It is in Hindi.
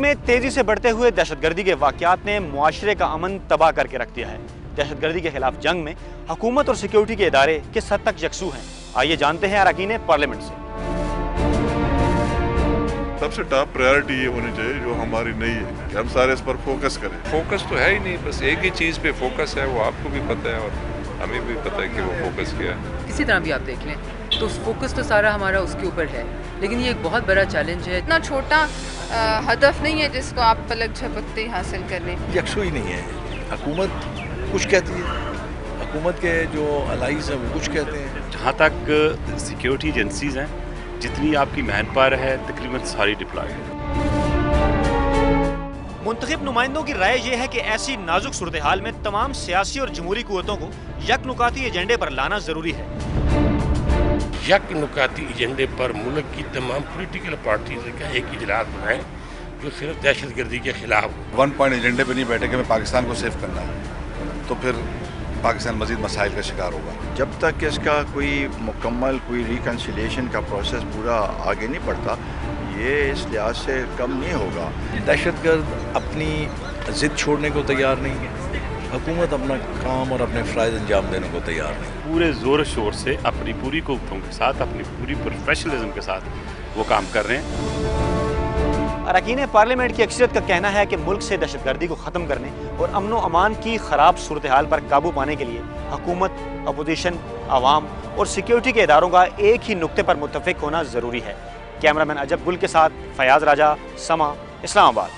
में तेजी से बढ़ते हुए दहशतगर्दी के वाकयात ने मुआशरे का अमन तबाह करके रख दिया है। दहशतगर्दी के खिलाफ जंग में हुकूमत और सिक्योरिटी के इदारे किस हद तक यकसू हैं, आइए जानते हैं अरकान पार्लियामेंट से। सबसे टॉप प्रायोरिटी ये होनी चाहिए जो हमारी नहीं है कि हम सारे इस पर फोकस करें। फोकस तो है ही नहीं, बस एक ही चीज़ पे फोकस है, वो आपको भी पता है और हमें भी पता है कि वो फोकस क्या है। किसी तरह भी आप देख लें तो फोकस तो सारा हमारा उसके ऊपर है, लेकिन ये एक बहुत बड़ा चैलेंज है। इतना छोटा हदफ नहीं है जिसको आप पलक झपकते हासिल कर लें। यकसू ही नहीं है। हुकूमत कुछ कहती है, हुकूमत के जो अलाइज हैं वो कुछ कहते हैं। जहाँ तक सिक्योरिटी एजेंसीज हैं, जितनी आपकी मैन पावर है तकरीबन सारी डिप्लॉय है। मुंतखब नुमाइंदों की राय यह है कि ऐसी नाजुक सूरत हाल में तमाम सियासी और जमहूरी कुव्वतों को यकनुकाती एजेंडे पर लाना जरूरी है। यकनुकाती एजेंडे पर मुल्क की तमाम पॉलिटिकल पार्टीज का एक इजलास बनाएं जो सिर्फ दहशतगर्दी के खिलाफ। वन पॉइंट एजेंडे पे नहीं बैठे कि हमें पाकिस्तान को सेव करना है, तो फिर पाकिस्तान मजीद मसाइल का शिकार होगा। जब तक इसका कोई मुकम्मल कोई रिकन्सिलिएशन का प्रोसेस पूरा आगे नहीं बढ़ता, ये इस लिहाज से कम नहीं होगा। दहशतगर्द अपनी ज़िद छोड़ने को तैयार नहीं है, हुकूमत अपना काम और अपने फ़राइज़ अंजाम देने को तैयार नहीं। पूरे ज़ोर शोर से अपनी पूरी क़ुव्वतों के साथ, अपनी पूरी प्रोफेशनलिज्म के साथ वो काम कर रहे हैं। अरकान पार्लियामेंट की अक्सरियत का कहना है कि मुल्क से दहशतगर्दी को ख़त्म करने और अमन व अमान की ख़राब सूरत हाल पर काबू पाने के लिए हुकूमत, अपोजिशन, आवाम और सिक्योरिटी के इदारों का एक ही नुक्ते पर मुत्तफ़िक होना ज़रूरी है। कैमरामैन अजब गुल के साथ फयाज राजा, समा, इस्लामाबाद।